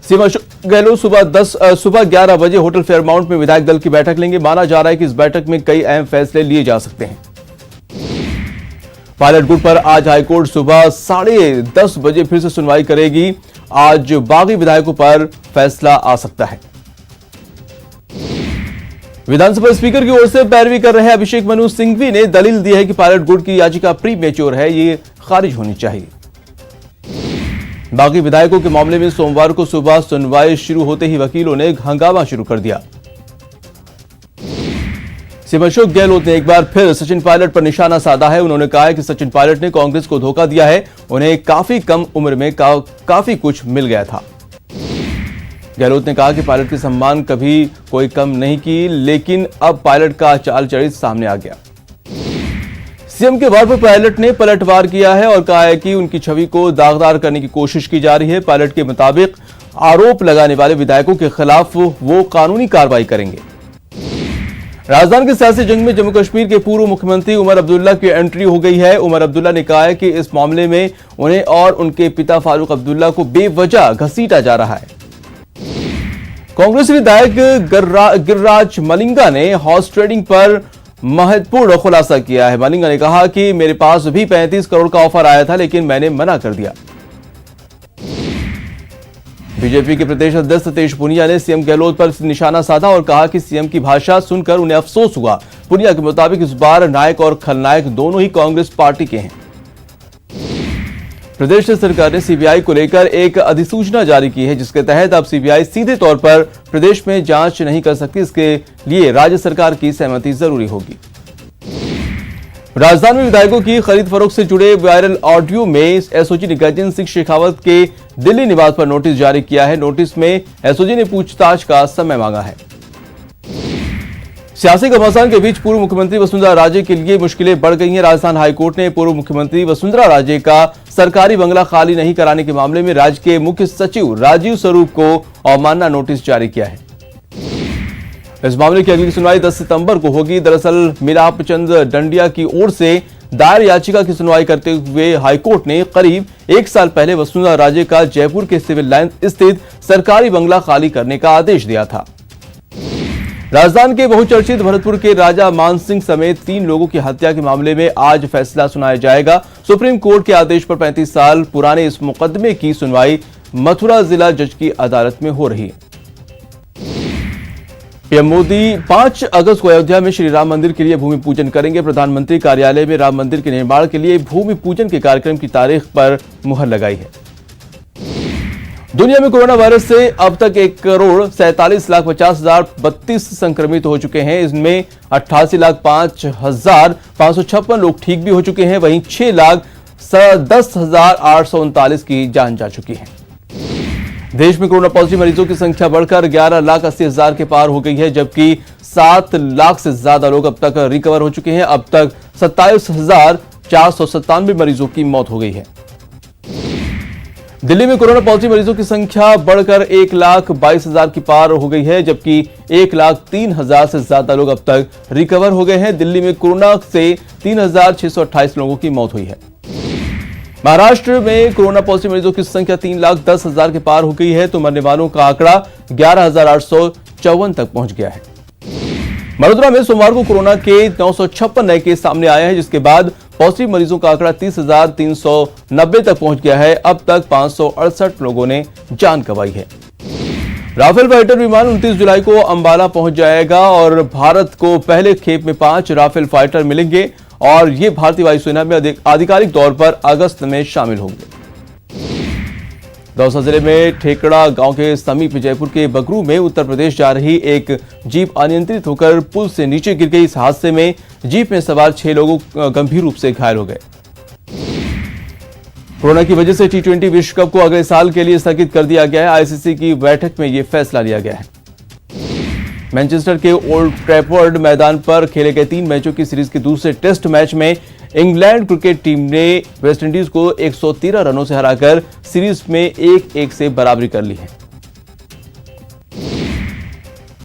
CM Ashok Gehlot सुबह 11 बजे hotel Fairmont में विधायक दल की बैठक लेंगे। माना जा रहा है कि इस बैठक में कई अहम फैसले लिए जा सकते हैं। पायलट गुट पर आज हाईकोर्ट सुबह 10:30 बजे फिर से सुनवाई करेगी। आज बागी विधायकों पर फैसला आ सकता है। विधानसभा स्पीकर की ओर से पैरवी कर रहे अभिषेक मनु सिंघवी ने दलील दी है कि पायलट गुट की याचिका प्री मेच्योर है, ये खारिज होनी चाहिए। बागी विधायकों के मामले में सोमवार को सुबह सुनवाई शुरू होते ही वकीलों ने हंगामा शुरू कर दिया। सीएम अशोक गहलोत ने एक बार फिर सचिन पायलट पर निशाना साधा है। उन्होंने कहा है कि सचिन पायलट ने कांग्रेस को धोखा दिया है, उन्हें काफी कम उम्र में काफी कुछ मिल गया था। गहलोत ने कहा कि पायलट की सम्मान कभी कोई कम नहीं की, लेकिन अब पायलट का चाल चरित सामने आ गया। सीएम के वार पर पायलट ने पलटवार किया है और कहा है कि उनकी छवि को दागदार करने की कोशिश की जा रही है। पायलट के मुताबिक आरोप लगाने वाले विधायकों के खिलाफ वो कानूनी कार्रवाई करेंगे। राजधानी की सियासी जंग में जम्मू कश्मीर के पूर्व मुख्यमंत्री उमर अब्दुल्ला की एंट्री हो गई है। उमर अब्दुल्ला ने कहा है कि इस मामले में उन्हें और उनके पिता फारूक अब्दुल्ला को बेवजह घसीटा जा रहा है। कांग्रेस विधायक गिरिराज मलिंगा ने हॉर्स ट्रेडिंग पर महत्वपूर्ण खुलासा किया है। मलिंगा ने कहा कि मेरे पास भी 35 करोड़ का ऑफर आया था, लेकिन मैंने मना कर दिया। बीजेपी के प्रदेश अध्यक्ष सतीश पूनिया ने सीएम गहलोत पर निशाना साधा और कहा कि सीएम की भाषा सुनकर उन्हें अफसोस हुआ। पूनिया के मुताबिक इस बार नायक और खलनायक दोनों ही कांग्रेस पार्टी के हैं। प्रदेश सरकार ने सीबीआई को लेकर एक अधिसूचना जारी की है, जिसके तहत अब सीबीआई सीधे तौर पर प्रदेश में जांच नहीं कर सकती। इसके लिए राज्य सरकार की सहमति जरूरी होगी। राजधानी में विधायकों की खरीद फरोख्त से जुड़े वायरल ऑडियो में एसओजी ने गजेंद्र सिंह शेखावत के दिल्ली निवास पर नोटिस जारी किया है। नोटिस में एसओजी ने पूछताछ का समय मांगा है। सियासी घमासान के बीच पूर्व मुख्यमंत्री वसुंधरा राजे के लिए मुश्किलें बढ़ गई हैं। राजस्थान हाईकोर्ट ने पूर्व मुख्यमंत्री वसुंधरा राजे का सरकारी बंगला खाली नहीं कराने के मामले में राज्य के मुख्य सचिव राजीव स्वरूप को अवमानना नोटिस जारी किया है। इस मामले की अगली सुनवाई 10 सितंबर को होगी। दरअसल मिलाप चंद डंडिया की ओर से दायर याचिका की सुनवाई करते हुए हाईकोर्ट ने करीब 1 साल पहले वसुंधरा राजे का जयपुर के सिविल लाइन स्थित सरकारी बंगला खाली करने का आदेश दिया था। राजस्थान के बहुचर्चित भरतपुर के राजा मान सिंह समेत 3 लोगों की हत्या के मामले में आज फैसला सुनाया जाएगा। सुप्रीम कोर्ट के आदेश पर 35 साल पुराने इस मुकदमे की सुनवाई मथुरा जिला जज की अदालत में हो रही है। पीएम मोदी 5 अगस्त को अयोध्या में श्री राम मंदिर के लिए भूमि पूजन करेंगे। प्रधानमंत्री कार्यालय में राम मंदिर के निर्माण के लिए भूमि पूजन के कार्यक्रम की तारीख पर मुहर लगाई है। दुनिया में कोरोना वायरस से अब तक 1,47,50,032 संक्रमित हो चुके हैं। इसमें 88,05,556 लोग ठीक भी हो चुके हैं। वहीं 6,10,839 की जान जा चुकी है। देश में कोरोना पॉजिटिव मरीजों की संख्या बढ़कर 11,80,000 के पार हो गई है, जबकि 7 लाख से ज्यादा लोग अब तक रिकवर हो चुके हैं। अब तक 27,497 मरीजों की मौत हो गई है। दिल्ली में कोरोना पॉजिटिव मरीजों की संख्या बढ़कर 1,22,000 की पार हो गई है, जबकि 1,03,000 से ज्यादा लोग अब तक रिकवर हो गए हैं। दिल्ली में कोरोना से 3,628 लोगों की मौत हुई है। महाराष्ट्र में कोरोना पॉजिटिव मरीजों की संख्या 3,10,000 के पार हो गई है, तो मरने वालों का आंकड़ा 11,854 तक पहुंच गया है। वडोदरा में सोमवार को कोरोना के 956 नए केस सामने आए हैं, जिसके बाद पॉजिटिव मरीजों का आंकड़ा 30,390 तक पहुंच गया है। अब तक 568 लोगों ने जान गंवाई है। राफेल फाइटर विमान 29 जुलाई को अंबाला पहुंच जाएगा और भारत को पहले खेप में 5 राफेल फाइटर मिलेंगे और ये भारतीय वायुसेना में आधिकारिक तौर पर अगस्त में शामिल होंगे। दौसा जिले में ठेकड़ा गांव के समीप जयपुर के बगरू में उत्तर प्रदेश जा रही एक जीप अनियंत्रित होकर पुल से नीचे गिर गई। इस हादसे में जीप में सवार 6 लोग गंभीर रूप से घायल हो गए। कोरोना की वजह से T20 विश्व कप को अगले साल के लिए स्थगित कर दिया गया है। आईसीसी की बैठक में यह फैसला लिया गया है। मैनचेस्टर के ओल्ड ट्रैफर्ड मैदान पर खेले गए 3 मैचों की सीरीज के दूसरे टेस्ट मैच में इंग्लैंड क्रिकेट टीम ने वेस्टइंडीज को 113 रनों से हराकर सीरीज में 1-1 से बराबरी कर ली है।